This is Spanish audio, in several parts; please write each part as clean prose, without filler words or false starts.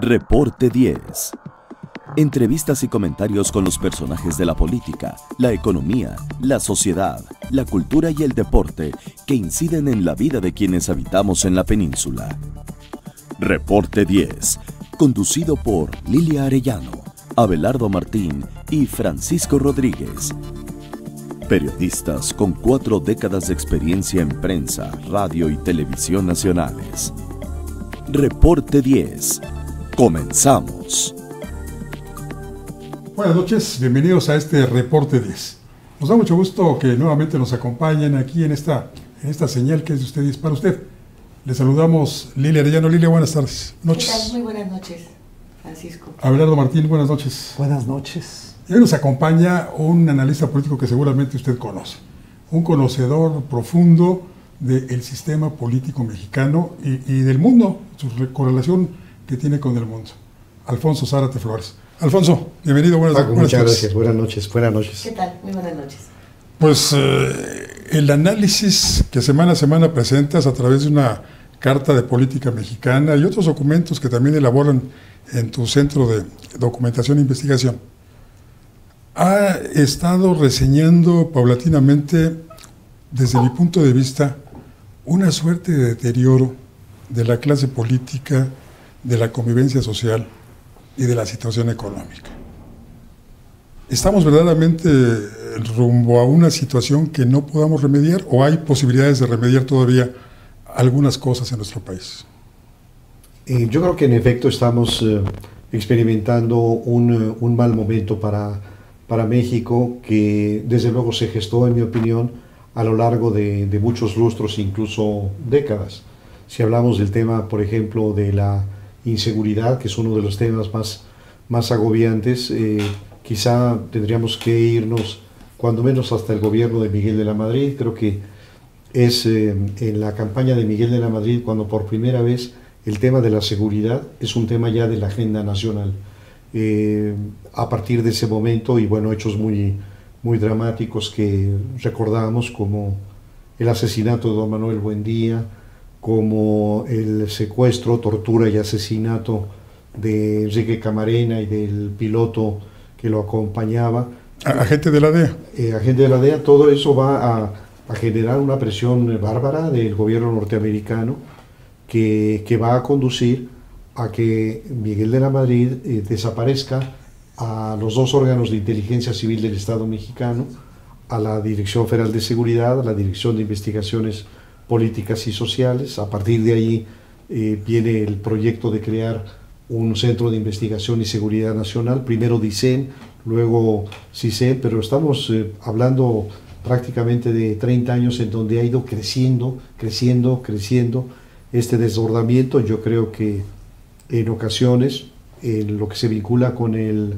Reporte 10. Entrevistas y comentarios con los personajes de la política, la economía, la sociedad, la cultura y el deporte que inciden en la vida de quienes habitamos en la península. Reporte 10, conducido por Lilia Arellano, Abelardo Martín y Francisco Rodríguez. Periodistas con 4 décadas de experiencia en prensa, radio y televisión nacionales. Reporte 10. Comenzamos. Buenas noches, bienvenidos a este Reporte 10. Nos da mucho gusto que nuevamente nos acompañen aquí en esta señal que es de ustedes para usted. Le saludamos Lilia Arellano. Lilia, buenas tardes. Noches. ¿Qué tal? Muy buenas noches, Francisco. Abelardo Martín, buenas noches. Buenas noches. Y hoy nos acompaña un analista político que seguramente usted conoce, un conocedor profundo del sistema político mexicano y del mundo, su correlación que tiene con el mundo. Alfonso Zárate Flores. Alfonso, bienvenido, buenas noches. Muchas gracias, buenas noches. ¿Qué tal? Muy buenas noches. Pues el análisis que semana a semana presentas a través de una carta de política mexicana y otros documentos que también elaboran en tu centro de documentación e investigación, ha estado reseñando paulatinamente, desde mi punto de vista, una suerte de deterioro de la clase política, de la convivencia social y de la situación económica. ¿Estamos verdaderamente rumbo a una situación que no podamos remediar o hay posibilidades de remediar todavía algunas cosas en nuestro país? Yo creo que en efecto estamos experimentando un mal momento para México, que desde luego se gestó, en mi opinión, a lo largo de muchos lustros, incluso décadas. Si hablamos del tema, por ejemplo, de la inseguridad, que es uno de los temas más agobiantes, quizá tendríamos que irnos cuando menos hasta el gobierno de Miguel de la Madrid. Creo que es en la campaña de Miguel de la Madrid cuando por primera vez el tema de la seguridad es un tema ya de la agenda nacional. A partir de ese momento, y bueno, hechos muy dramáticos que recordamos, como el asesinato de don Manuel Buendía, como el secuestro, tortura y asesinato de Enrique Camarena y del piloto que lo acompañaba. Agente de la DEA. Agente de la DEA, todo eso va a generar una presión bárbara del gobierno norteamericano que va a conducir a que Miguel de la Madrid desaparezca a los 2 órganos de inteligencia civil del Estado mexicano, a la Dirección Federal de Seguridad, a la Dirección de Investigaciones Políticas y Sociales. A partir de ahí viene el proyecto de crear un Centro de Investigación y Seguridad Nacional, primero DICEN, luego CISEN, pero estamos hablando prácticamente de 30 años en donde ha ido creciendo este desbordamiento. Yo creo que en ocasiones, en lo que se vincula con el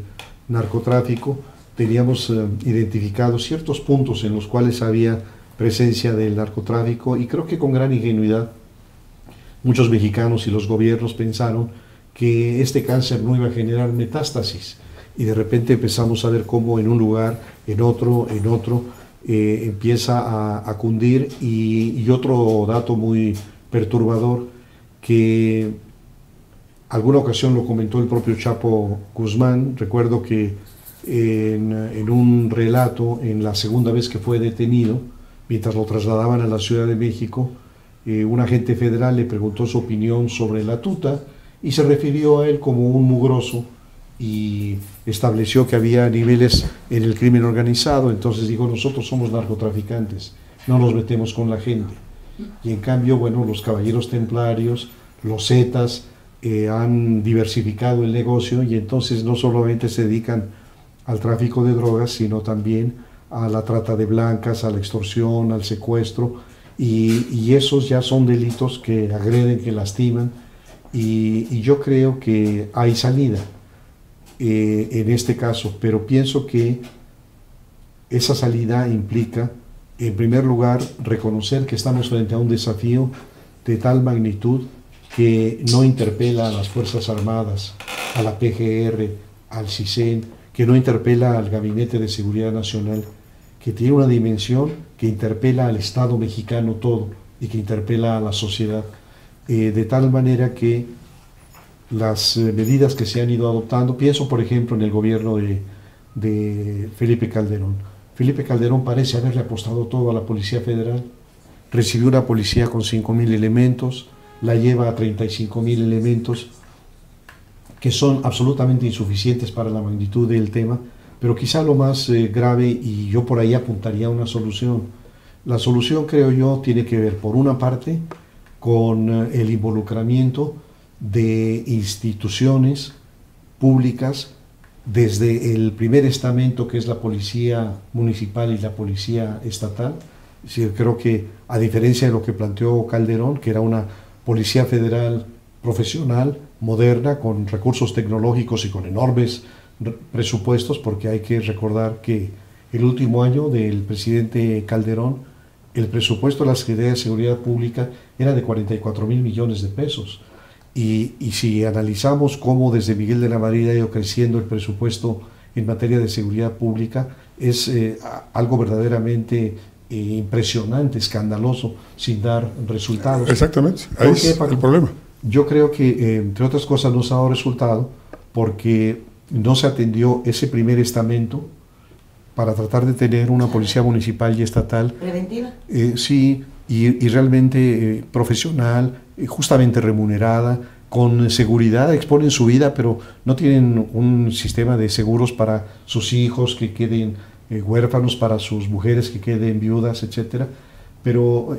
narcotráfico, teníamos identificados ciertos puntos en los cuales había presencia del narcotráfico, y creo que con gran ingenuidad muchos mexicanos y los gobiernos pensaron que este cáncer no iba a generar metástasis, y de repente empezamos a ver cómo en un lugar, en otro, empieza a cundir. Y otro dato muy perturbador, que alguna ocasión lo comentó el propio Chapo Guzmán. Recuerdo que en un relato, en la segunda vez que fue detenido, mientras lo trasladaban a la Ciudad de México, un agente federal le preguntó su opinión sobre la tuta y se refirió a él como un mugroso y estableció que había niveles en el crimen organizado. Entonces dijo: nosotros somos narcotraficantes, no nos metemos con la gente. Y en cambio, bueno, los caballeros templarios, los zetas, han diversificado el negocio, y entonces no solamente se dedican al tráfico de drogas, sino también a la trata de blancas, a la extorsión, al secuestro, y esos ya son delitos que agreden, que lastiman, y yo creo que hay salida en este caso, pero pienso que esa salida implica, en primer lugar, reconocer que estamos frente a un desafío de tal magnitud que no interpela a las Fuerzas Armadas, a la PGR, al CISEN, que no interpela al Gabinete de Seguridad Nacional, que tiene una dimensión que interpela al Estado mexicano todo y que interpela a la sociedad, de tal manera que las medidas que se han ido adoptando. Pienso, por ejemplo, en el gobierno de Felipe Calderón. Felipe Calderón parece haberle apostado todo a la Policía Federal. Recibió una policía con 5,000 elementos, la lleva a 35,000 elementos, que son absolutamente insuficientes para la magnitud del tema, pero quizá lo más grave, y yo por ahí apuntaría a una solución. La solución, creo yo, tiene que ver, por una parte, con el involucramiento de instituciones públicas, desde el primer estamento, que es la policía municipal y la policía estatal. Sí, creo que, a diferencia de lo que planteó Calderón, que era una policía federal profesional, moderna, con recursos tecnológicos y con enormes presupuestos, porque hay que recordar que el último año del presidente Calderón, el presupuesto de la Secretaría de Seguridad Pública era de 44,000 millones de pesos. Y si analizamos cómo desde Miguel de la Madrid ha ido creciendo el presupuesto en materia de seguridad pública, es algo verdaderamente impresionante, escandaloso, sin dar resultados. Exactamente, ahí es el problema. Yo creo que, entre otras cosas, no se ha dado resultado porque no se atendió ese primer estamento para tratar de tener una policía municipal y estatal. ¿Preventiva? Sí, y realmente profesional, justamente remunerada, con seguridad, exponen su vida, pero no tienen un sistema de seguros para sus hijos que queden huérfanos, para sus mujeres que queden viudas, etcétera. Pero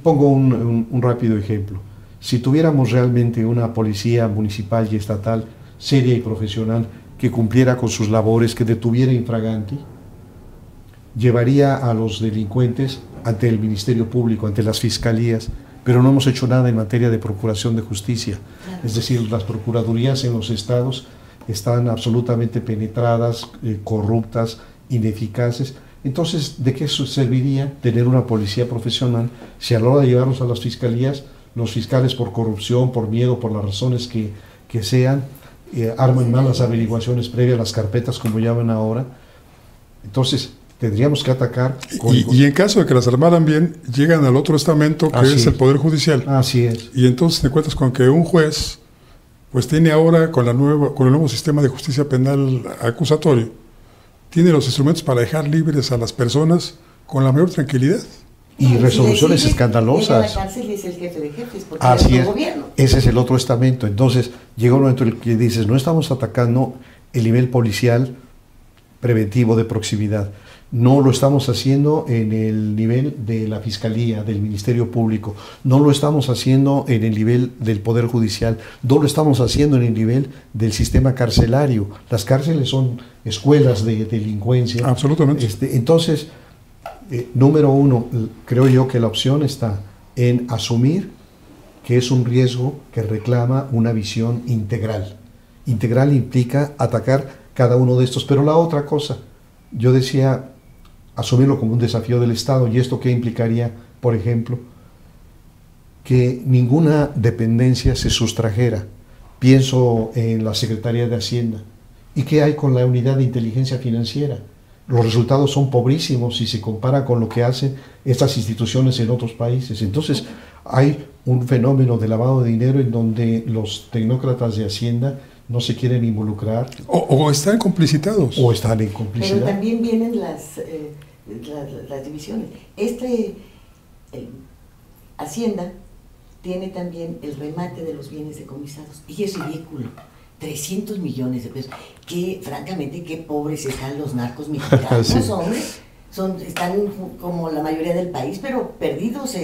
pongo un rápido ejemplo. Si tuviéramos realmente una policía municipal y estatal seria y profesional que cumpliera con sus labores, que detuviera infraganti, llevaría a los delincuentes ante el Ministerio Público, ante las fiscalías, pero no hemos hecho nada en materia de procuración de justicia. Es decir, las procuradurías en los estados están absolutamente penetradas, corruptas, ineficaces. Entonces, ¿de qué serviría tener una policía profesional si a la hora de llevarlos a las fiscalías, los fiscales por corrupción, por miedo, por las razones que sean, arman malas averiguaciones previas a las carpetas como llaman ahora? Entonces, tendríamos que atacar. Y en caso de que las armaran bien, llegan al otro estamento, que es el Poder Judicial. Así es. Y entonces te encuentras con que un juez, pues tiene ahora, con el nuevo sistema de justicia penal acusatorio, tiene los instrumentos para dejar libres a las personas con la mayor tranquilidad. Y resoluciones escandalosas. La cárcel es el jefe de jefes, porque así es es. Gobierno. Ese es el otro estamento. Entonces, llega un momento en el que dices, no estamos atacando el nivel policial preventivo de proximidad. No lo estamos haciendo en el nivel de la Fiscalía, del Ministerio Público, no lo estamos haciendo en el nivel del Poder Judicial, no lo estamos haciendo en el nivel del sistema carcelario. Las cárceles son escuelas de delincuencia. Absolutamente. Entonces, número uno, creo yo que la opción está en asumir que es un riesgo que reclama una visión integral. Integral implica atacar cada uno de estos, pero la otra cosa, yo decía, asumirlo como un desafío del Estado. ¿Y esto qué implicaría? Por ejemplo, que ninguna dependencia se sustrajera. Pienso en la Secretaría de Hacienda. ¿Y qué hay con la Unidad de Inteligencia Financiera? Los resultados son pobrísimos si se compara con lo que hacen estas instituciones en otros países. Entonces, hay un fenómeno de lavado de dinero en donde los tecnócratas de Hacienda no se quieren involucrar. O están complicitados. O están en complicidad. Pero también vienen las divisiones. Hacienda tiene también el remate de los bienes decomisados y es ridículo. 300 millones de pesos. Que, francamente, qué pobres están los narcos mexicanos, sí. Están como la mayoría del país, pero perdidos,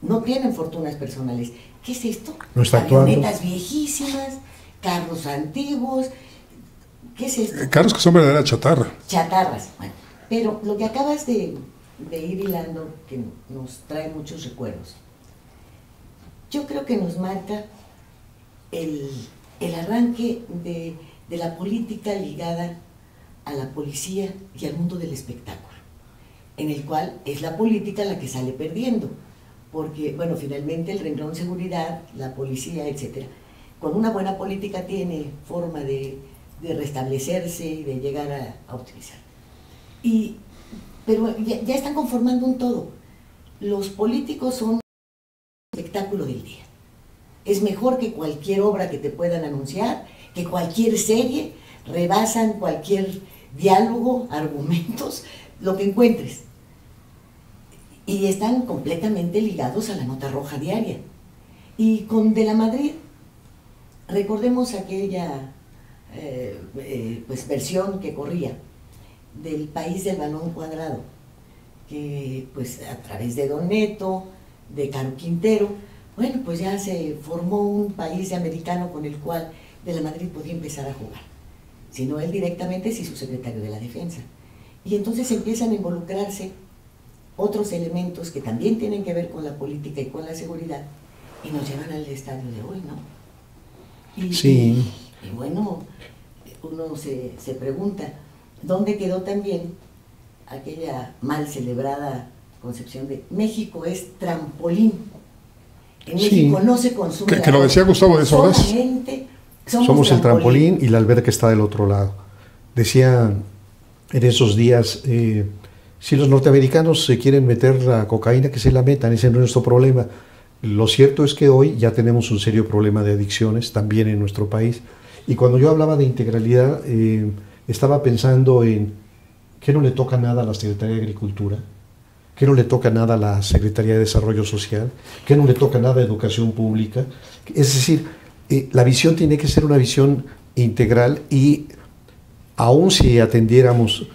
no tienen fortunas personales. ¿Qué es esto? No está Camionetas viejísimas, carros antiguos. ¿Qué es esto? Carros que son verdadera chatarra. Chatarras. Bueno, pero lo que acabas de ir hilando, que nos trae muchos recuerdos, yo creo que nos marca el arranque de la política ligada a la policía y al mundo del espectáculo, en el cual es la política la que sale perdiendo, porque, bueno, finalmente el renglón seguridad, la policía, etcétera, con una buena política tiene forma de restablecerse y de llegar a optimizar. Pero ya están conformando un todo. Los políticos son el espectáculo del día. es mejor que cualquier obra que te puedan anunciar, que cualquier serie, rebasan cualquier diálogo, argumentos, lo que encuentres. Y están completamente ligados a la nota roja diaria. Y con De la Madrid, recordemos aquella pues, versión que corría del país del balón cuadrado, que pues a través de Don Neto, de Caro Quintero, bueno, pues ya se formó un país americano con el cual De la Madrid podía empezar a jugar. Si no él directamente, sí su secretario de la Defensa. Y entonces empiezan a involucrarse otros elementos que también tienen que ver con la política y con la seguridad, y nos llevan al estadio de hoy, ¿no? Sí. Y bueno, uno se pregunta, ¿dónde quedó también aquella mal celebrada concepción de México es trampolín? En México no se consume. Que lo decía Gustavo de Sodas. Solamente somos el trampolín y la alberca está del otro lado. Decía en esos días, si los norteamericanos se quieren meter la cocaína, que se la metan, ese no es nuestro problema. Lo cierto es que hoy ya tenemos un serio problema de adicciones también en nuestro país. Y cuando yo hablaba de integralidad, estaba pensando en que no le toca nada a la Secretaría de Agricultura, que no le toca nada a la Secretaría de Desarrollo Social, que no le toca nada a Educación Pública. Es decir, la visión tiene que ser una visión integral, y aun si atendiéramos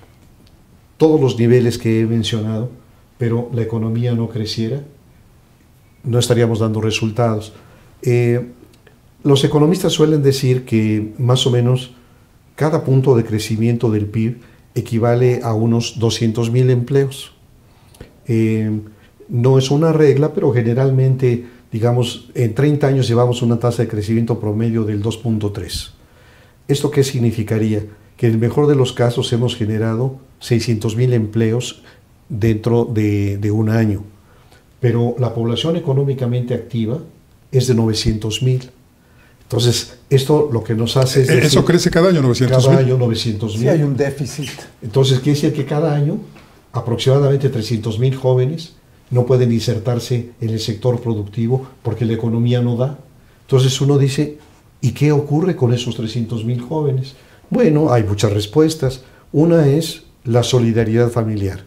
todos los niveles que he mencionado, pero la economía no creciera, no estaríamos dando resultados. Los economistas suelen decir que más o menos cada punto de crecimiento del PIB equivale a unos 200,000 empleos. No es una regla, pero generalmente, digamos, en 30 años llevamos una tasa de crecimiento promedio del 2.3. ¿Esto qué significaría? Que en el mejor de los casos hemos generado 600,000 empleos dentro de un año, pero la población económicamente activa es de 900,000. Entonces, esto lo que nos hace es decir, eso crece cada año, 900,000. Cada año 900,000. Sí, hay un déficit. Entonces, quiere decir que cada año aproximadamente 300,000 jóvenes no pueden insertarse en el sector productivo porque la economía no da. Entonces uno dice, ¿y qué ocurre con esos 300,000 jóvenes? Bueno, hay muchas respuestas. Una es la solidaridad familiar.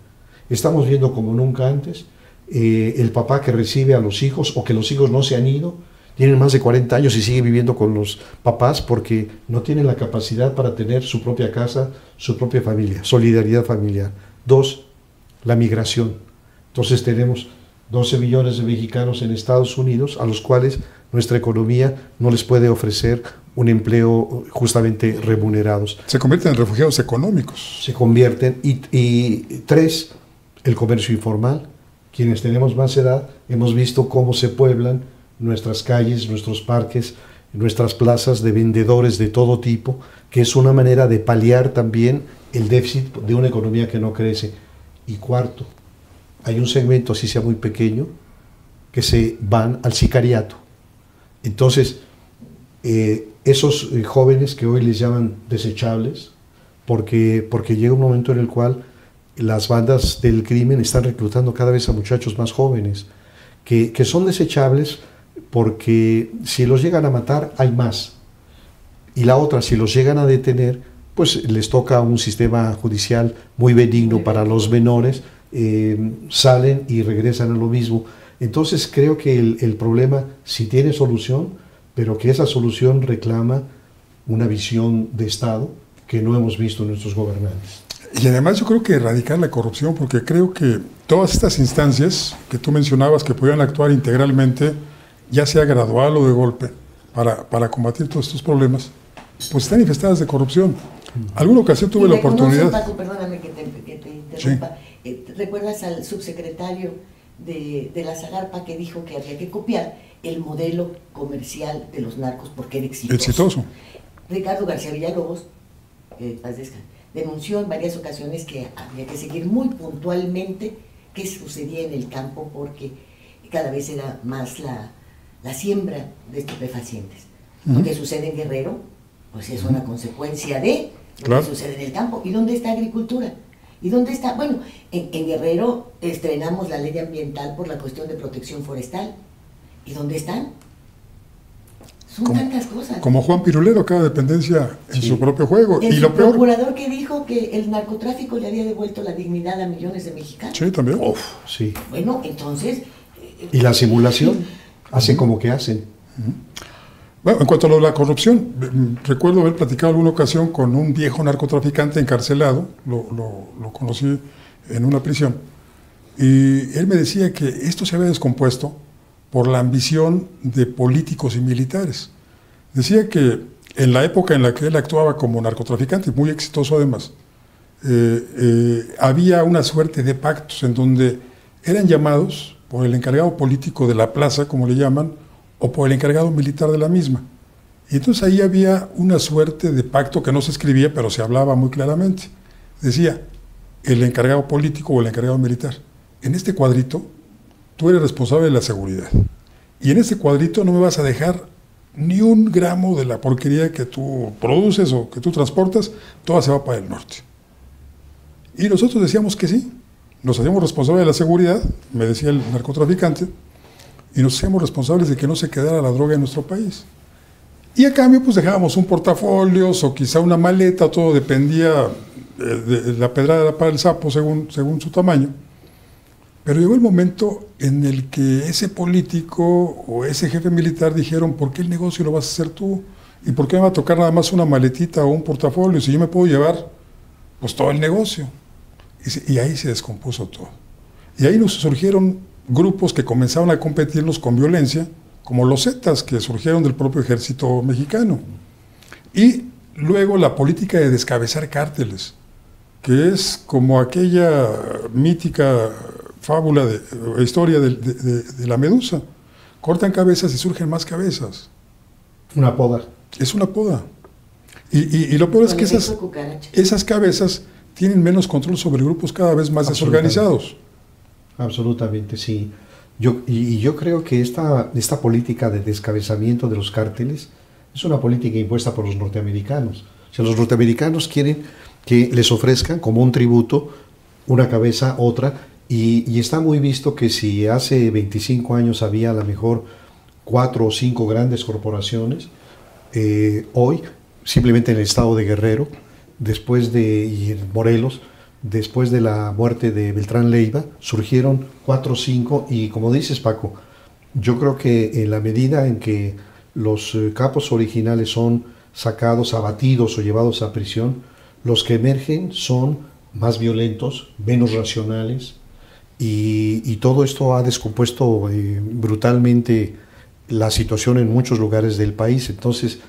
Estamos viendo como nunca antes el papá que recibe a los hijos, o que los hijos no se han ido, tienen más de 40 años y siguen viviendo con los papás porque no tienen la capacidad para tener su propia casa, su propia familia. Solidaridad familiar. 2, la migración. Entonces tenemos 12 millones de mexicanos en Estados Unidos a los cuales nuestra economía no les puede ofrecer un empleo justamente remunerados. Se convierten en refugiados económicos. Se convierten. Y 3, el comercio informal. Quienes tenemos más edad hemos visto cómo se pueblan nuestras calles, nuestros parques, nuestras plazas de vendedores de todo tipo, que es una manera de paliar también el déficit de una economía que no crece. Y 4, hay un segmento, así sea muy pequeño, que se van al sicariato. Entonces, esos jóvenes que hoy les llaman desechables, porque llega un momento en el cual las bandas del crimen están reclutando cada vez a muchachos más jóvenes, que son desechables porque si los llegan a matar hay más. Y la otra, si los llegan a detener, pues les toca un sistema judicial muy benigno para los menores, salen y regresan a lo mismo. Entonces creo que el problema sí tiene solución, pero que esa solución reclama una visión de Estado que no hemos visto en nuestros gobernantes. Y además yo creo que erradicar la corrupción, porque creo que todas estas instancias que tú mencionabas que podían actuar integralmente, ya sea gradual o de golpe, para combatir todos estos problemas, pues están infestadas de corrupción. Alguna ocasión tuve la oportunidad... Paco, perdóname que te interrumpa. Sí. ¿Recuerdas al subsecretario de la Zagarpa que dijo que había que copiar el modelo comercial de los narcos porque era exitoso? Ricardo García Villalobos, denunció en varias ocasiones que había que seguir muy puntualmente qué sucedía en el campo porque cada vez era más la siembra de estupefacientes. Lo que sucede en Guerrero, pues es una consecuencia de lo que sucede en el campo. ¿Y dónde está agricultura? ¿Y dónde está? Bueno, en Guerrero estrenamos la ley ambiental por la cuestión de protección forestal. ¿Y dónde están? Son tantas cosas. Como Juan Pirulero, cada dependencia en Sí. su propio juego. El Y lo peor... procurador que dijo que el narcotráfico le había devuelto la dignidad a millones de mexicanos. Sí, también. Sí. Bueno, entonces... Y la simulación, hacen como que hacen. Bueno, en cuanto a lo de la corrupción, recuerdo haber platicado alguna ocasión con un viejo narcotraficante encarcelado, lo conocí en una prisión, y él me decía que esto se había descompuesto por la ambición de políticos y militares. Decía que en la época en la que él actuaba como narcotraficante, muy exitoso además, había una suerte de pactos en donde eran llamados por el encargado político de la plaza, como le llaman, o por el encargado militar de la misma. Y entonces ahí había una suerte de pacto que no se escribía, pero se hablaba muy claramente. Decía, el encargado político o el encargado militar, en este cuadrito tú eres responsable de la seguridad. Y en este cuadrito no me vas a dejar ni un gramo de la porquería que tú produces o que tú transportas, toda se va para el norte. Y nosotros decíamos que sí, nos hacíamos responsables de la seguridad, me decía el narcotraficante, y nos hacíamos responsables de que no se quedara la droga en nuestro país. Y a cambio pues dejábamos un portafolios o quizá una maleta, todo dependía de la pedrada para el sapo según su tamaño. Pero llegó el momento en el que ese político o ese jefe militar dijeron, ¿por qué el negocio lo vas a hacer tú? ¿Y por qué me va a tocar nada más una maletita o un portafolio si yo me puedo llevar pues todo el negocio? Y ahí se descompuso todo. Y ahí nos surgieron grupos que comenzaron a competirnos con violencia, como los Zetas, que surgieron del propio ejército mexicano. Y luego la política de descabezar cárteles, que es como aquella mítica fábula historia de la medusa. Cortan cabezas y surgen más cabezas. Una poda. Es una poda. Y lo peor es que esas cabezas tienen menos control sobre grupos cada vez más desorganizados. Absolutamente, sí. Yo creo que esta política de descabezamiento de los cárteles es una política impuesta por los norteamericanos. O sea, los norteamericanos quieren que les ofrezcan como un tributo una cabeza, otra, y está muy visto que si hace 25 años había a lo mejor 4 o 5 grandes corporaciones, hoy, simplemente en el estado de Guerrero, y en Morelos, después de la muerte de Beltrán Leiva, surgieron 4 o 5, y como dices, Paco, yo creo que en la medida en que los capos originales son sacados, abatidos o llevados a prisión, los que emergen son más violentos, menos racionales, y todo esto ha descompuesto brutalmente la situación en muchos lugares del país. Entonces,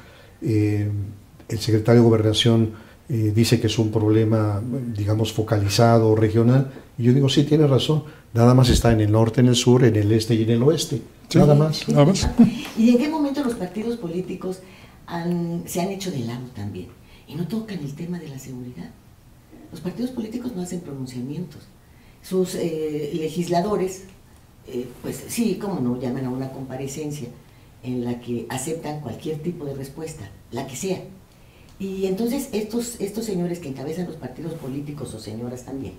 el secretario de Gobernación dice que es un problema, digamos, focalizado, regional, y yo digo, sí, tiene razón, nada más está en el norte, en el sur, en el este y en el oeste, sí, nada más. ¿Y en qué momento los partidos políticos se han hecho de lado también? Y no tocan el tema de la seguridad. Los partidos políticos no hacen pronunciamientos. Sus legisladores, pues sí, cómo no, llaman a una comparecencia en la que aceptan cualquier tipo de respuesta, la que sea. Y entonces estos señores que encabezan los partidos políticos, o señoras también,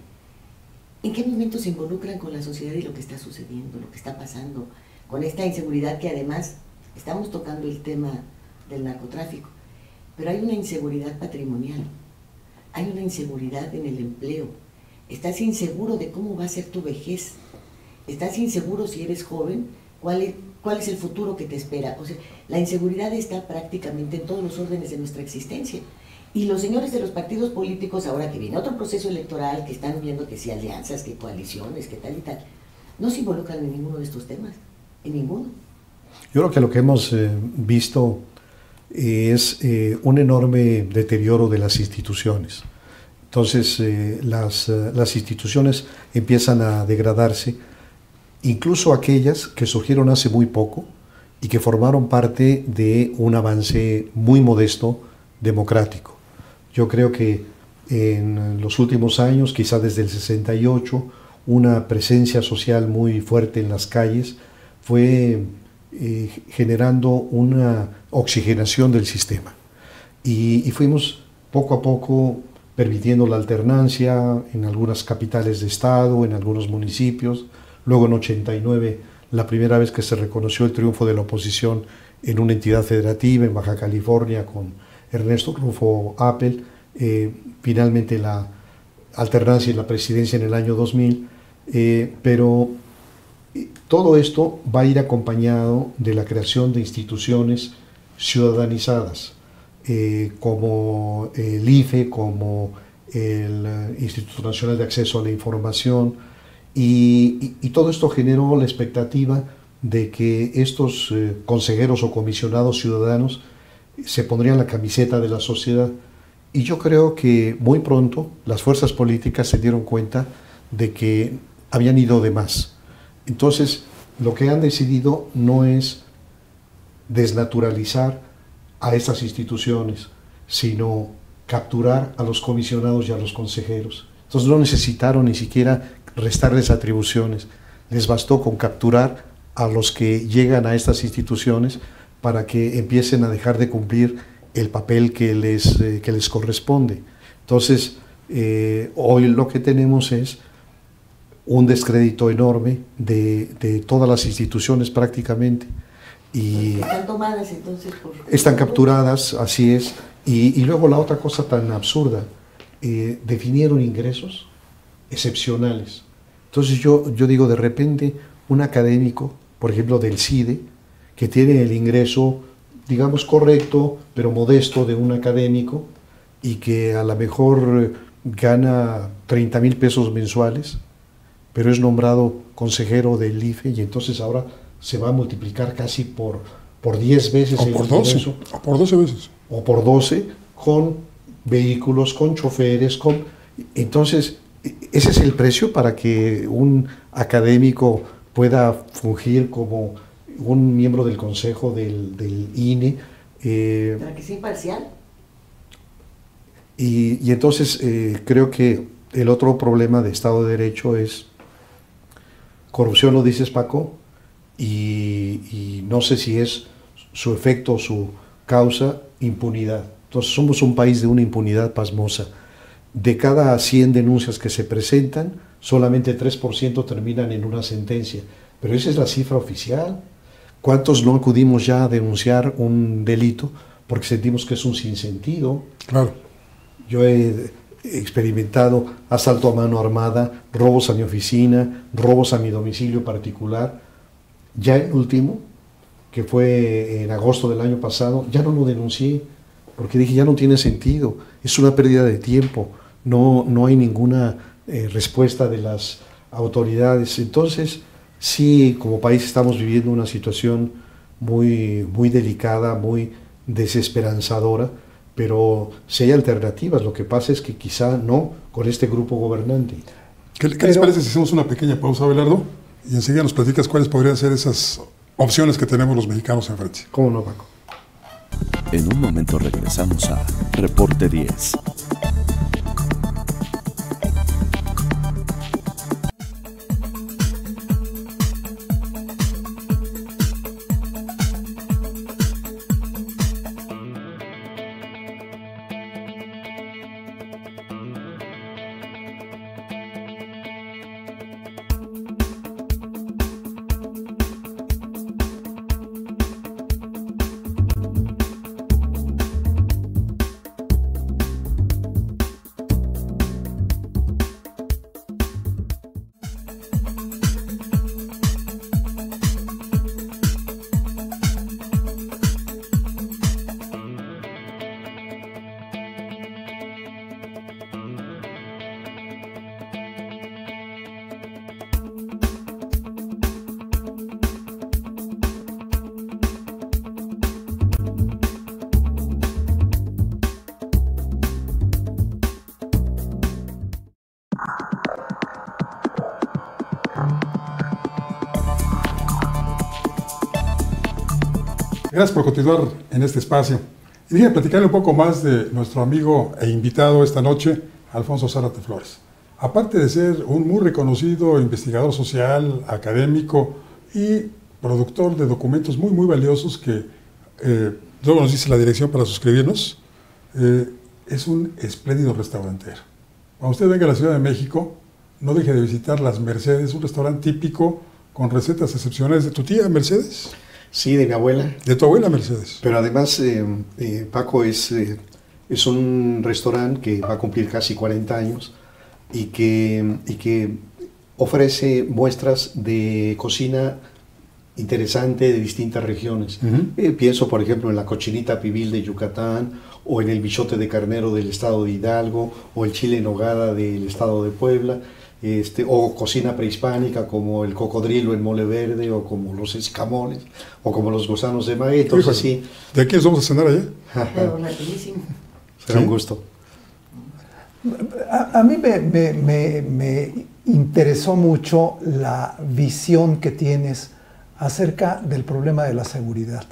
¿en qué momento se involucran con la sociedad y lo que está sucediendo, lo que está pasando, con esta inseguridad que además estamos tocando el tema del narcotráfico? Pero hay una inseguridad patrimonial, hay una inseguridad en el empleo, estás inseguro de cómo va a ser tu vejez, estás inseguro si eres joven, cuál es el futuro que te espera. O sea, la inseguridad está prácticamente en todos los órdenes de nuestra existencia. Y los señores de los partidos políticos, ahora que viene otro proceso electoral, que están viendo que si alianzas, que coaliciones, que tal y tal, no se involucran en ninguno de estos temas, en ninguno. Yo creo que lo que hemos visto es un enorme deterioro de las instituciones. Entonces, las instituciones empiezan a degradarse, incluso aquellas que surgieron hace muy poco y que formaron parte de un avance muy modesto democrático. Yo creo que en los últimos años, quizá desde el 68, una presencia social muy fuerte en las calles fue generando una oxigenación del sistema. Y fuimos poco a poco permitiendo la alternancia en algunas capitales de estado, en algunos municipios. Luego en 89, la primera vez que se reconoció el triunfo de la oposición en una entidad federativa en Baja California con Ernesto Rufo Appel, finalmente la alternancia en la presidencia en el año 2000, pero todo esto va a ir acompañado de la creación de instituciones ciudadanizadas, como el IFE, como el Instituto Nacional de Acceso a la Información, y todo esto generó la expectativa de que estos consejeros o comisionados ciudadanos se pondrían la camiseta de la sociedad. Y yo creo que muy pronto las fuerzas políticas se dieron cuenta de que habían ido de más. Entonces, lo que han decidido no es desnaturalizar a estas instituciones, sino capturar a los comisionados y a los consejeros. Entonces no necesitaron ni siquiera restarles atribuciones, les bastó con capturar a los que llegan a estas instituciones para que empiecen a dejar de cumplir el papel que les corresponde. Entonces, hoy lo que tenemos es un descrédito enorme de todas las instituciones prácticamente. Y están tomadas entonces están capturadas, así es. Y luego la otra cosa tan absurda, definieron ingresos excepcionales. Entonces yo digo, de repente, un académico, por ejemplo del CIDE, que tiene el ingreso, digamos, correcto, pero modesto de un académico, y que a lo mejor gana 30,000 pesos mensuales, pero es nombrado consejero del IFE, y entonces ahora se va a multiplicar casi por 10 veces o por 12, o por 12 veces. O por 12, con vehículos, con choferes, entonces, ese es el precio para que un académico pueda fungir como un miembro del consejo del INE. Para que sea imparcial. Y entonces creo que el otro problema de Estado de Derecho es corrupción, lo dices, Paco, y no sé si es su efecto, su causa, impunidad. Entonces somos un país de una impunidad pasmosa. De cada 100 denuncias que se presentan, solamente 3% terminan en una sentencia. Pero esa es la cifra oficial. ¿Cuántos no acudimos ya a denunciar un delito porque sentimos que es un sinsentido? Claro. Yo he experimentado asalto a mano armada, robos a mi oficina, robos a mi domicilio particular. Ya el último, que fue en agosto del año pasado, ya no lo denuncié porque dije, ya no tiene sentido, es una pérdida de tiempo, no hay ninguna respuesta de las autoridades. Entonces, sí, como país estamos viviendo una situación muy, muy delicada, muy desesperanzadora, pero si hay alternativas, lo que pasa es que quizá no con este grupo gobernante. ¿Qué les parece si hacemos una pequeña pausa, Abelardo? Y enseguida nos platicas cuáles podrían ser esas opciones que tenemos los mexicanos enfrente. ¿Cómo no, Paco? En un momento regresamos a Reporte 10. Gracias por continuar en este espacio. Y déjenme platicarle un poco más de nuestro amigo e invitado esta noche, Alfonso Zárate Flores. Aparte de ser un muy reconocido investigador social, académico y productor de documentos muy, muy valiosos que luego nos dice la dirección para suscribirnos, es un espléndido restaurantero. Cuando usted venga a la Ciudad de México, no deje de visitar Las Mercedes, un restaurante típico con recetas excepcionales de tu tía Mercedes. Sí, de mi abuela. De tu abuela, Mercedes. Pero además, Paco es un restaurante que va a cumplir casi 40 años y que ofrece muestras de cocina interesante de distintas regiones. Pienso, por ejemplo, en la cochinita pibil de Yucatán, o en el bichote de carnero del estado de Hidalgo, o el chile en nogada del estado de Puebla, o cocina prehispánica como el cocodrilo en mole verde, o como los escamoles, o como los gusanos de maguey. Entonces, sí. ¿De aquí nos vamos a cenar allá? Pero rapidísimo. Será un gusto. A mí me interesó mucho la visión que tienes acerca del problema de la seguridad.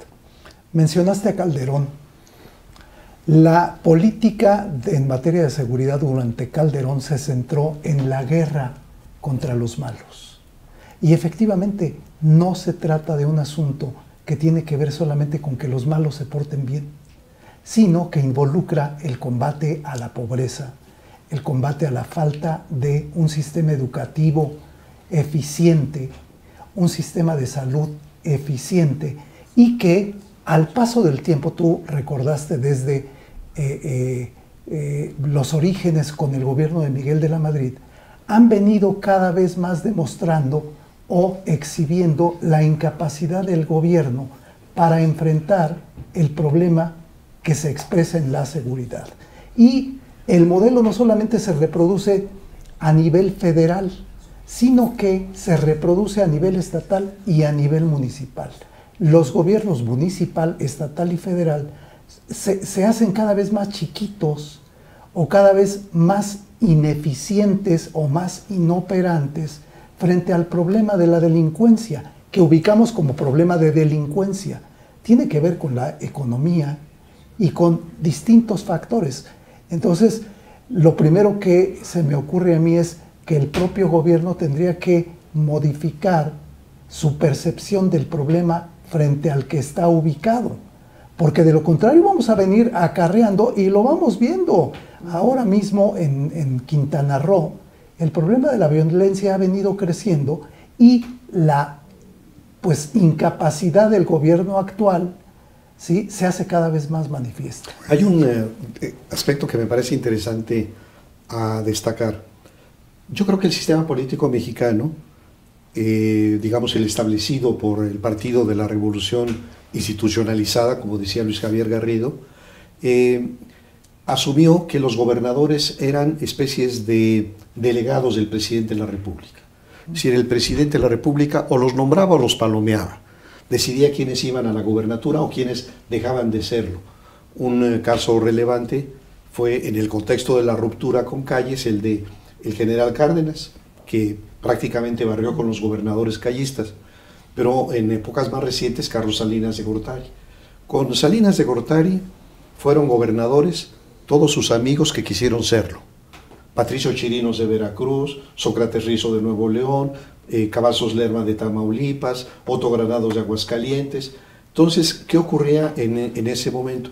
Mencionaste a Calderón. La política en materia de seguridad durante Calderón se centró en la guerra contra los malos. Y efectivamente no se trata de un asunto que tiene que ver solamente con que los malos se porten bien, sino que involucra el combate a la pobreza, el combate a la falta de un sistema educativo eficiente, un sistema de salud eficiente, y que al paso del tiempo, tú recordaste desde los orígenes con el gobierno de Miguel de la Madrid, han venido cada vez más demostrando o exhibiendo la incapacidad del gobierno para enfrentar el problema que se expresa en la seguridad. Y el modelo no solamente se reproduce a nivel federal, sino que se reproduce a nivel estatal y a nivel municipal. Los gobiernos municipal, estatal y federal se hacen cada vez más chiquitos o cada vez más ineficientes o más inoperantes frente al problema de la delincuencia, que ubicamos como problema de delincuencia. Tiene que ver con la economía y con distintos factores. Entonces, lo primero que se me ocurre a mí es que el propio gobierno tendría que modificar su percepción del problema frente al que está ubicado, porque de lo contrario vamos a venir acarreando, y lo vamos viendo ahora mismo en Quintana Roo. El problema de la violencia ha venido creciendo y la incapacidad del gobierno actual, ¿sí?, se hace cada vez más manifiesta. Hay un aspecto que me parece interesante a destacar. Yo creo que el sistema político mexicano, digamos el establecido por el Partido de la Revolución Institucionalizada, como decía Luis Javier Garrido, asumió que los gobernadores eran especies de delegados del presidente de la República. Es decir, el presidente de la República o los nombraba o los palomeaba. Decidía quiénes iban a la gubernatura o quiénes dejaban de serlo. Un caso relevante fue, en el contexto de la ruptura con Calles, el de el general Cárdenas, que prácticamente barrió con los gobernadores callistas, pero en épocas más recientes, Carlos Salinas de Gortari. Con Salinas de Gortari fueron gobernadores todos sus amigos que quisieron serlo. Patricio Chirinos de Veracruz, Sócrates Rizo de Nuevo León, Cavazos Lerma de Tamaulipas, Otto Granados de Aguascalientes. Entonces, ¿qué ocurría en ese momento?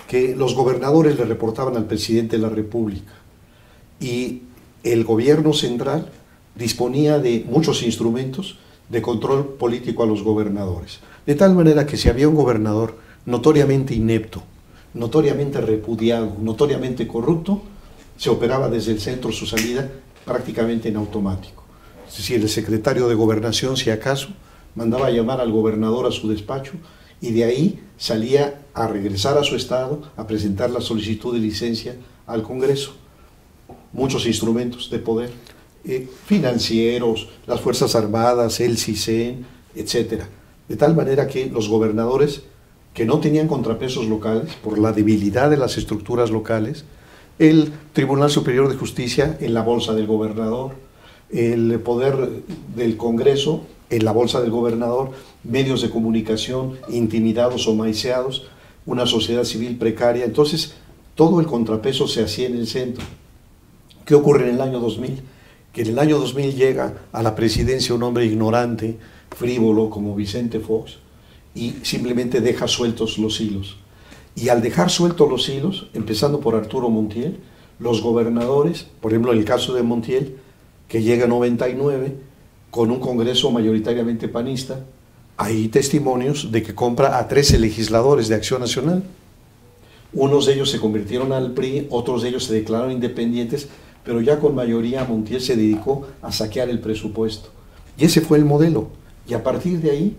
Que los gobernadores le reportaban al presidente de la República y el gobierno central disponía de muchos instrumentos de control político a los gobernadores. De tal manera que si había un gobernador notoriamente inepto, notoriamente repudiado, notoriamente corrupto, se operaba desde el centro su salida prácticamente en automático. Es decir, el secretario de Gobernación, si acaso, mandaba a llamar al gobernador a su despacho y de ahí salía a regresar a su estado, a presentar la solicitud de licencia al Congreso. Muchos instrumentos de poder, financieros, las Fuerzas Armadas, el CISEN, etc. De tal manera que los gobernadores, que no tenían contrapesos locales por la debilidad de las estructuras locales, el Tribunal Superior de Justicia en la bolsa del gobernador, el poder del Congreso en la bolsa del gobernador, medios de comunicación intimidados o maiceados, una sociedad civil precaria. Entonces, todo el contrapeso se hacía en el centro. ¿Qué ocurre en el año 2000? Que en el año 2000 llega a la presidencia un hombre ignorante, frívolo, como Vicente Fox, y simplemente deja sueltos los hilos. Y al dejar sueltos los hilos, empezando por Arturo Montiel, los gobernadores, por ejemplo en el caso de Montiel, que llega en 99, con un Congreso mayoritariamente panista, hay testimonios de que compra a 13 legisladores de Acción Nacional. Unos de ellos se convirtieron al PRI, otros de ellos se declararon independientes, pero ya con mayoría Montiel se dedicó a saquear el presupuesto. Y ese fue el modelo. Y a partir de ahí,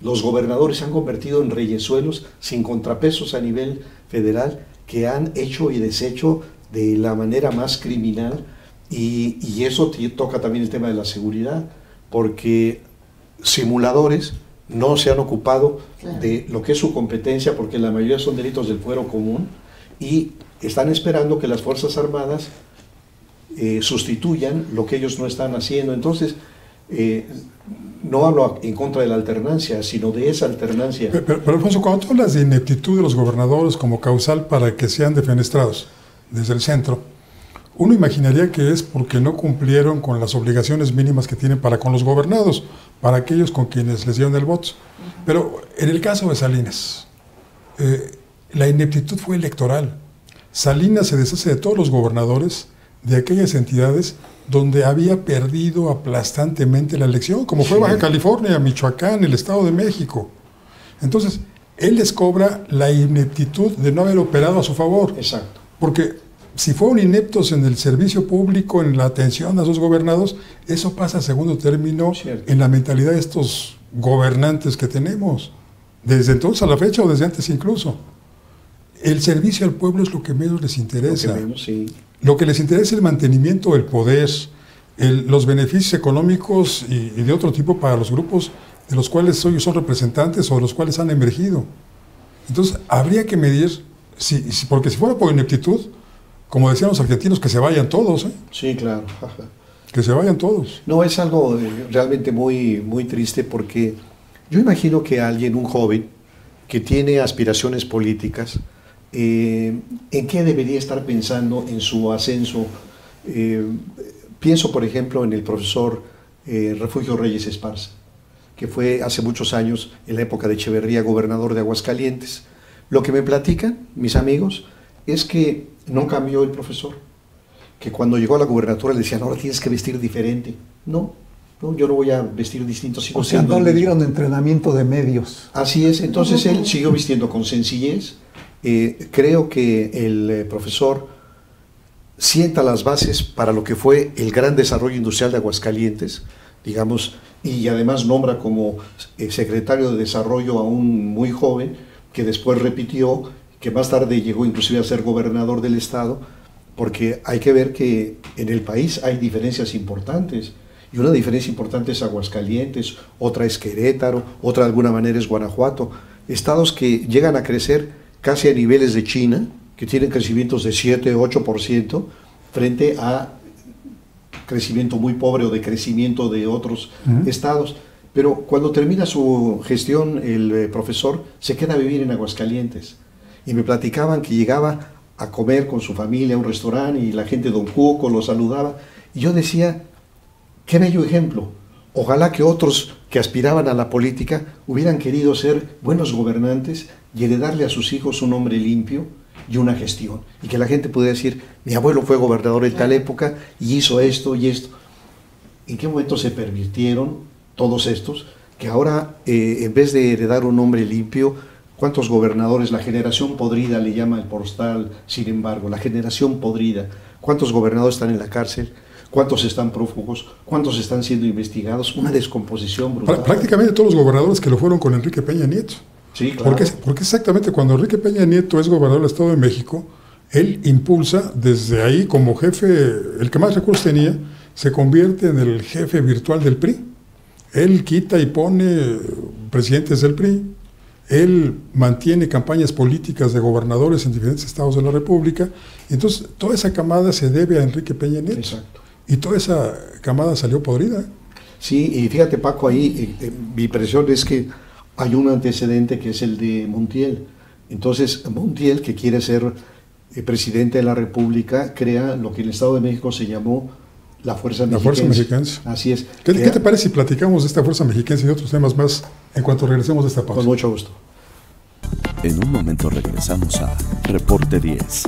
los gobernadores se han convertido en reyesuelos sin contrapesos a nivel federal, que han hecho y deshecho de la manera más criminal. Y eso toca también el tema de la seguridad, porque simuladores no se han ocupado de lo que es su competencia, porque la mayoría son delitos del fuero común, y están esperando que las Fuerzas Armadas sustituyan lo que ellos no están haciendo. Entonces, no hablo en contra de la alternancia, sino de esa alternancia. Pero Alfonso, cuando tú hablas de ineptitud de los gobernadores como causal para que sean defenestrados desde el centro, uno imaginaría que es porque no cumplieron con las obligaciones mínimas que tienen para con los gobernados, para aquellos con quienes les dieron el voto. Pero en el caso de Salinas, la ineptitud fue electoral. Salinas se deshace de todos los gobernadores de aquellas entidades donde había perdido aplastantemente la elección, como fue Baja California, Michoacán, el Estado de México. Entonces, él les cobra la ineptitud de no haber operado a su favor. Exacto. Porque si fueron ineptos en el servicio público, en la atención a sus gobernados, eso pasa a segundo término en la mentalidad de estos gobernantes que tenemos, desde entonces a la fecha o desde antes incluso. El servicio al pueblo es lo que menos les interesa. Lo que menos, sí. Lo que les interesa es el mantenimiento del poder, los beneficios económicos y de otro tipo para los grupos de los cuales ellos son representantes o de los cuales han emergido. Entonces, habría que medir, porque si fuera por ineptitud, como decían los argentinos, que se vayan todos. Sí, claro. Que se vayan todos. No, es algo realmente muy, muy triste, porque yo imagino que alguien, un joven, que tiene aspiraciones políticas, ¿en qué debería estar pensando en su ascenso? Pienso, por ejemplo, en el profesor Refugio Reyes Esparza, que fue hace muchos años, en la época de Echeverría, gobernador de Aguascalientes. Lo que me platican mis amigos es que no cambió el profesor, que cuando llegó a la gubernatura le decían, ahora tienes que vestir diferente. No, yo no voy a vestir distinto. O sea, no le dieron entrenamiento de medios. Así es, entonces él siguió vistiendo con sencillez. Creo que el profesor sienta las bases para lo que fue el gran desarrollo industrial de Aguascalientes, digamos, y además nombra como secretario de Desarrollo a un muy joven, que después repitió, que más tarde llegó inclusive a ser gobernador del estado, porque hay que ver que en el país hay diferencias importantes, y una diferencia importante es Aguascalientes, otra es Querétaro, otra de alguna manera es Guanajuato, estados que llegan a crecer casi a niveles de China, que tienen crecimientos de 7, 8%, frente a crecimiento muy pobre o decrecimiento de otros estados. Pero cuando termina su gestión, el profesor se queda a vivir en Aguascalientes. Y me platicaban que llegaba a comer con su familia a un restaurante y la gente, don Cuco, lo saludaba. Y yo decía, qué bello ejemplo. Ojalá que otros que aspiraban a la política hubieran querido ser buenos gobernantes y heredarle a sus hijos un hombre limpio y una gestión. Y que la gente pudiera decir, mi abuelo fue gobernador en tal época y hizo esto y esto. ¿En qué momento se permitieron todos estos? Que ahora, en vez de heredar un hombre limpio, ¿cuántos gobernadores? La generación podrida le llama el postal, sin embargo, la generación podrida. ¿Cuántos gobernadores están en la cárcel? ¿Cuántos están prófugos? ¿Cuántos están siendo investigados? Una descomposición brutal. Prácticamente todos los gobernadores que lo fueron con Enrique Peña Nieto. Sí, claro. Porque exactamente cuando Enrique Peña Nieto es gobernador del Estado de México, él impulsa desde ahí como jefe, el que más recursos tenía, se convierte en el jefe virtual del PRI. Él quita y pone presidentes del PRI. Él mantiene campañas políticas de gobernadores en diferentes estados de la República. Entonces, toda esa camada se debe a Enrique Peña Nieto. Exacto. Y toda esa camada salió podrida. Sí, y fíjate, Paco, ahí mi impresión es que hay un antecedente que es el de Montiel. Entonces, Montiel, que quiere ser presidente de la República, crea lo que en el Estado de México se llamó la Fuerza Mexiquense. La Fuerza Mexiquense. Así es. ¿Qué te parece si platicamos de esta Fuerza Mexiquense y de otros temas más en cuanto regresemos de esta pausa? Con mucho gusto. En un momento regresamos a Reporte 10.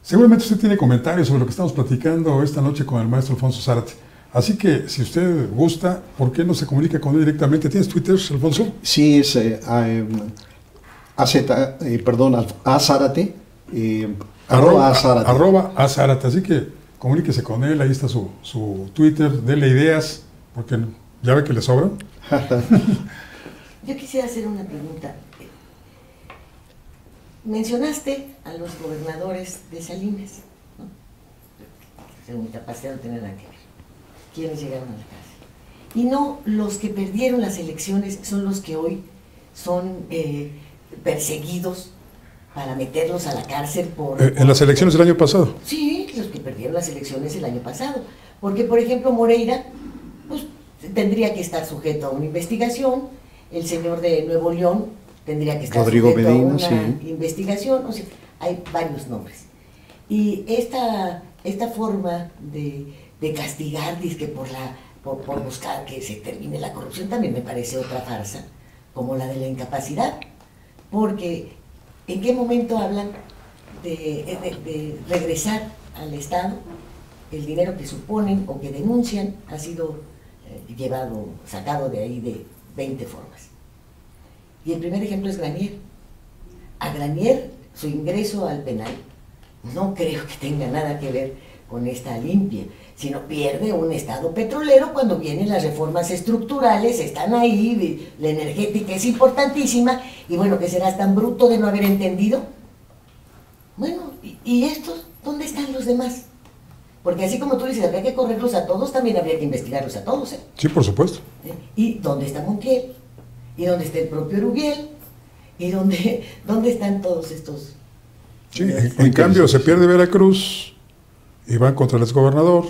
Seguramente usted tiene comentarios sobre lo que estamos platicando esta noche con el maestro Alfonso Zárate. Así que, si usted gusta, ¿por qué no se comunica con él directamente? ¿Tienes Twitter, Alfonso? Sí, es Azárate, arroba Azárate. Así que comuníquese con él, ahí está su Twitter, dele ideas, porque ya ve que le sobran. Yo quisiera hacer una pregunta. Mencionaste a los gobernadores de Salinas, ¿no? Según mi capacidad no tiene nada que ver. Quienes llegaron a la cárcel. Y no los que perdieron las elecciones son los que hoy son perseguidos para meterlos a la cárcel por... En las elecciones del año pasado. Sí, los que perdieron las elecciones el año pasado. Porque, por ejemplo, Moreira, pues tendría que estar sujeto a una investigación, el señor de Nuevo León tendría que estar Rodrigo sujeto Medina, a una sí. investigación, o sea, hay varios nombres. Y esta forma de castigar, dizque por buscar que se termine la corrupción, también me parece otra farsa, como la de la incapacidad, porque ¿en qué momento hablan de regresar al Estado el dinero que suponen o que denuncian ha sido sacado de ahí de 20 formas? Y el primer ejemplo es Granier. A Granier, su ingreso al penal, no creo que tenga nada que ver con esta limpia, sino pierde un Estado petrolero cuando vienen las reformas estructurales, están ahí, la energética es importantísima, y bueno, ¿qué serás tan bruto de no haber entendido? Bueno, ¿y estos? ¿Dónde están los demás? Porque así como tú dices, habría que correrlos a todos, también habría que investigarlos a todos, ¿eh? Sí, por supuesto. ¿Y dónde está Montiel? ¿Y dónde está el propio Uruguel? ¿Y dónde están todos estos? Sí, en cambio se pierde Veracruz y van contra el exgobernador,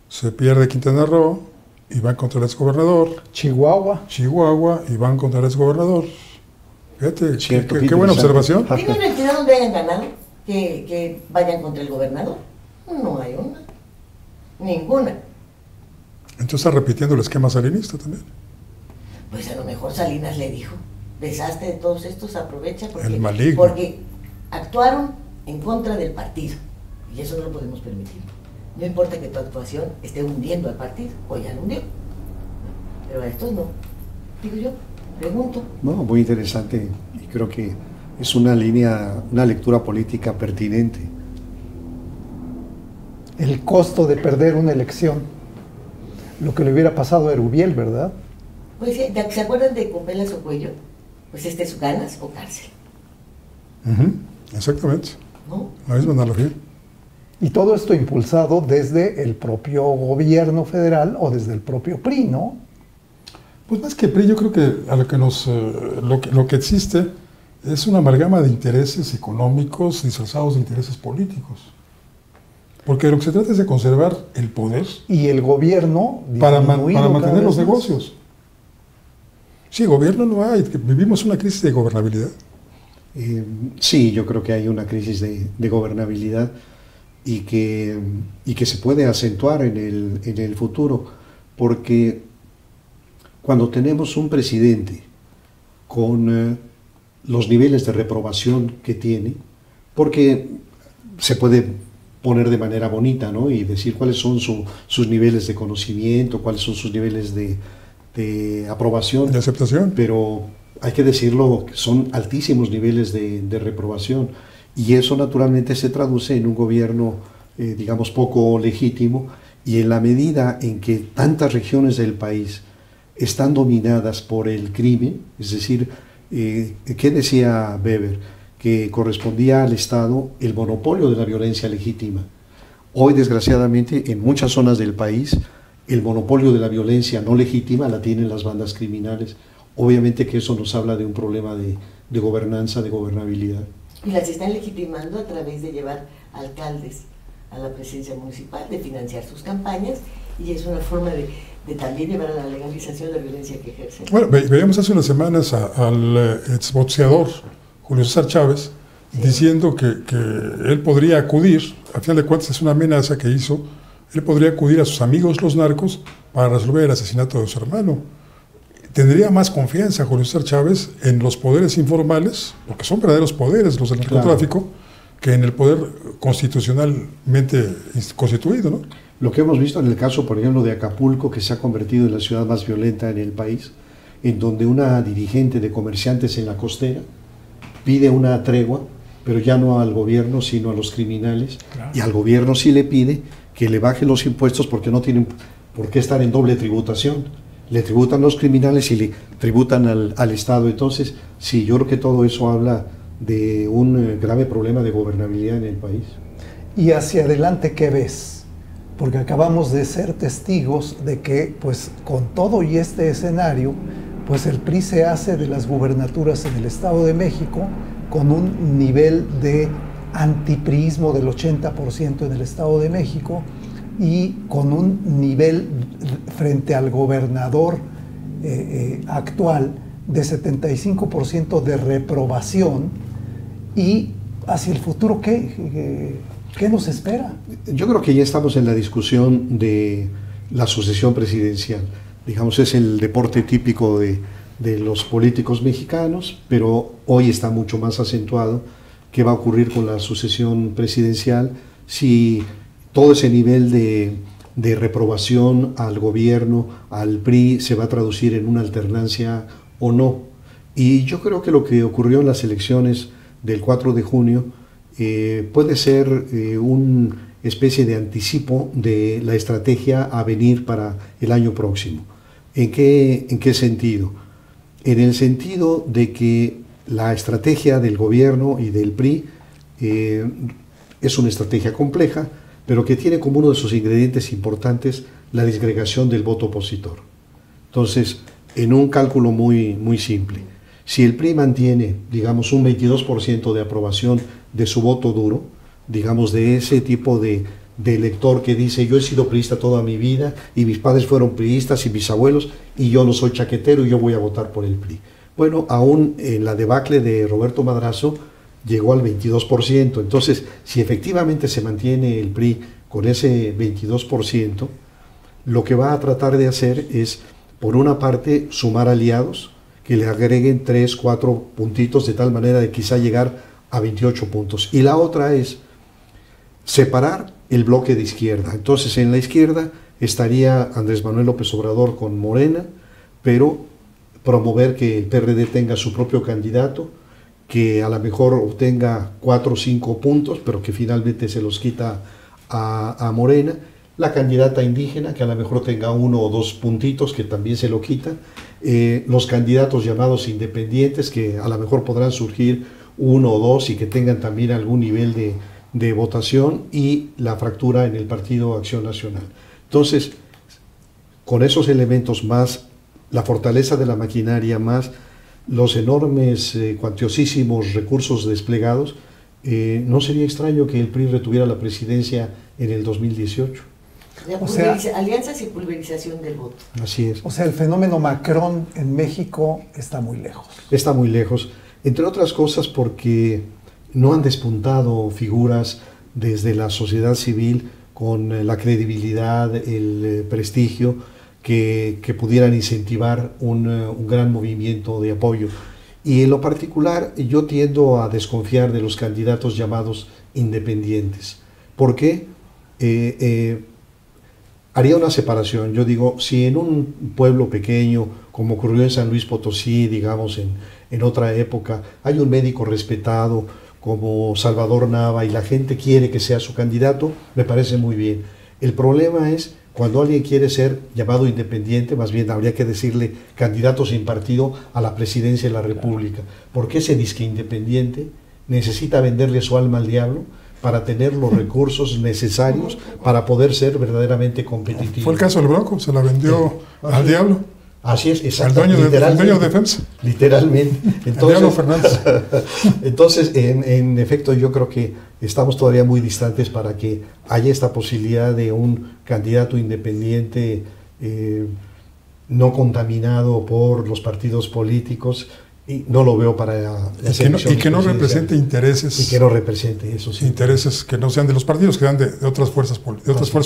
se pierde Quintana Roo y van contra el exgobernador, Chihuahua y van contra el exgobernador. Fíjate, Cierto, qué buena observación. ¿Tiene una entidad donde hayan ganado que vayan contra el gobernador? No hay una, ninguna. Entonces está repitiendo el esquema salinista también. Pues a lo mejor Salinas le dijo, deshazte de todos estos, aprovecha El maligno. porque actuaron en contra del partido y eso no lo podemos permitir. No importa que tu actuación esté hundiendo al partido, o ya lo hundió, pero a estos no. Digo yo, pregunto. No, muy interesante y creo que es una lectura política pertinente. el costo de perder una elección, lo que le hubiera pasado a Erubiel, ¿verdad? Pues ¿se acuerdan de con pelas o cuello? Pues es ganas o cárcel. Exactamente, ¿No? la misma analogía. Y todo esto impulsado desde el propio gobierno federal o desde el propio PRI, ¿no? Pues más que PRI, yo creo que a lo que existe es una amalgama de intereses económicos disfrazados de intereses políticos. Porque lo que se trata es de conservar el poder Y el gobierno para disminuido cada mantener vez los más. negocios. Sí, gobierno no hay, vivimos una crisis de gobernabilidad. Sí, yo creo que hay una crisis de gobernabilidad y que se puede acentuar en el futuro, porque cuando tenemos un presidente con los niveles de reprobación que tiene, porque se puede poner de manera bonita, ¿no? Y decir cuáles son sus niveles de conocimiento, cuáles son sus niveles de aprobación. De aceptación. Pero hay que decirlo, que son altísimos niveles de reprobación. Y eso naturalmente se traduce en un gobierno, digamos, poco legítimo. Y en la medida en que tantas regiones del país están dominadas por el crimen, es decir, ¿qué decía Weber? Que correspondía al Estado el monopolio de la violencia legítima. Hoy, desgraciadamente, en muchas zonas del país, el monopolio de la violencia no legítima la tienen las bandas criminales. Obviamente que eso nos habla de un problema de gobernanza, de gobernabilidad. Y las están legitimando a través de llevar alcaldes a la presidencia municipal, de financiar sus campañas, y es una forma de también llevar a la legalización de la violencia que ejercen. Bueno, veíamos hace unas semanas al exboxeador Julio César Chávez, diciendo que él podría acudir, a final de cuentas es una amenaza que hizo, él podría acudir a sus amigos los narcos para resolver el asesinato de su hermano. Tendría más confianza Julio César Chávez en los poderes informales, porque son verdaderos poderes los del narcotráfico, que en el poder constitucionalmente constituido, ¿no? Lo que hemos visto en el caso, por ejemplo, de Acapulco, que se ha convertido en la ciudad más violenta en el país, en donde una dirigente de comerciantes en la costera pide una tregua, pero ya no al gobierno, sino a los criminales, claro. Y al gobierno sí le pide que le bajen los impuestos porque no tienen por qué estar en doble tributación. Le tributan los criminales y le tributan al Estado. Entonces, sí, yo creo que todo eso habla de un grave problema de gobernabilidad en el país. ¿Y hacia adelante qué ves? Porque acabamos de ser testigos de que, pues, con todo y este escenario, pues el PRI se hace de las gubernaturas en el Estado de México con un nivel de antipriismo del 80% en el Estado de México y con un nivel frente al gobernador actual de 75% de reprobación. Y hacia el futuro, ¿qué nos espera? Yo creo que ya estamos en la discusión de la sucesión presidencial. Digamos, es el deporte típico de los políticos mexicanos, pero hoy está mucho más acentuado. ¿Qué va a ocurrir con la sucesión presidencial? Si todo ese nivel de reprobación al gobierno, al PRI, se va a traducir en una alternancia o no. Y yo creo que lo que ocurrió en las elecciones del 4 de junio puede ser una especie de anticipo de la estrategia a venir para el año próximo. ¿En qué sentido? En el sentido de que la estrategia del gobierno y del PRI es una estrategia compleja, pero que tiene como uno de sus ingredientes importantes la disgregación del voto opositor. Entonces, en un cálculo muy, muy simple, si el PRI mantiene, digamos, un 22% de aprobación de su voto duro, digamos, de ese tipo de elector que dice: yo he sido priista toda mi vida y mis padres fueron priistas y mis abuelos y yo no soy chaquetero y yo voy a votar por el PRI. Bueno, aún en la debacle de Roberto Madrazo llegó al 22%. Entonces, si efectivamente se mantiene el PRI con ese 22%, lo que va a tratar de hacer es, por una parte, sumar aliados que le agreguen 3, 4 puntitos de tal manera de quizá llegar a 28 puntos. Y la otra es separar el bloque de izquierda. Entonces, en la izquierda estaría Andrés Manuel López Obrador con Morena, pero promover que el PRD tenga su propio candidato, que a lo mejor obtenga 4 o 5 puntos, pero que finalmente se los quita a Morena. La candidata indígena, que a lo mejor tenga 1 o 2 puntitos, que también se lo quita. Los candidatos llamados independientes, que a lo mejor podrán surgir 1 o 2 y que tengan también algún nivel de votación, y la fractura en el Partido Acción Nacional. Entonces, con esos elementos más la fortaleza de la maquinaria, más los enormes, cuantiosísimos recursos desplegados, no sería extraño que el PRI retuviera la presidencia en el 2018. Alianzas y pulverización del voto. Así es. O sea, el fenómeno Macron en México está muy lejos. Está muy lejos, entre otras cosas porque no han despuntado figuras desde la sociedad civil con la credibilidad, el prestigio que pudieran incentivar un gran movimiento de apoyo. Y en lo particular, yo tiendo a desconfiar de los candidatos llamados independientes. ¿Por qué? Haría una separación. Yo digo, si en un pueblo pequeño, como ocurrió en San Luis Potosí, digamos, en otra época, hay un médico respetado como Salvador Nava y la gente quiere que sea su candidato, me parece muy bien. El problema es cuando alguien quiere ser llamado independiente, más bien habría que decirle candidato sin partido a la presidencia de la República, porque ese disque independiente necesita venderle su alma al diablo para tener los recursos necesarios para poder ser verdaderamente competitivo. Fue el caso del Bronco, se la vendió al diablo. Así es, exactamente. El dueño de FEMSA. Literalmente. Entonces, el diablo Fernández. Entonces, en efecto, yo creo que estamos todavía muy distantes para que haya esta posibilidad de un candidato independiente no contaminado por los partidos políticos. Y no lo veo para las elecciones. Y que no represente intereses. Y que no represente eso. Sí. Intereses que no sean de los partidos, que sean de otras fuerzas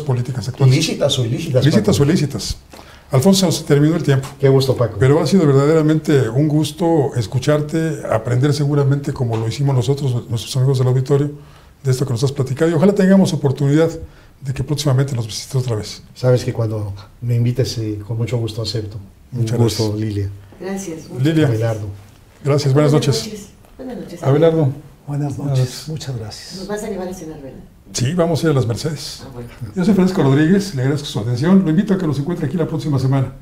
políticas actuales. Ilícitas o ilícitas. Lícitas o ilícitas. Alfonso, se terminó el tiempo. Qué gusto, Paco. Pero ha sido verdaderamente un gusto escucharte, aprender seguramente como lo hicimos nosotros, nuestros amigos del auditorio, de esto que nos has platicado y ojalá tengamos oportunidad de que próximamente nos visites otra vez. Sabes que cuando me invites, con mucho gusto acepto. Muchas Un gusto, gracias. Lilia. Gracias. Lilia. Abelardo. Gracias, buenas noches. Buenas noches. Abelardo. Buenas noches, muchas gracias. Nos vas a llevar a cenar, ¿verdad? Sí, vamos a ir a las Mercedes. Ah, bueno. Yo soy Francisco Rodríguez, le agradezco su atención, lo invito a que nos encuentre aquí la próxima semana.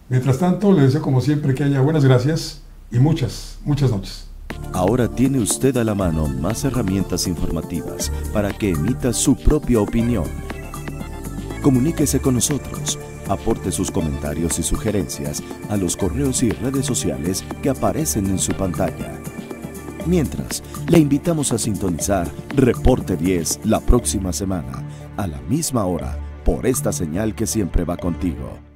Mientras tanto, le deseo como siempre que haya buenas gracias y muchas noches. Ahora tiene usted a la mano más herramientas informativas para que emita su propia opinión. Comuníquese con nosotros, aporte sus comentarios y sugerencias a los correos y redes sociales que aparecen en su pantalla. Mientras, le invitamos a sintonizar Reporte 10 la próxima semana, a la misma hora, por esta señal que siempre va contigo.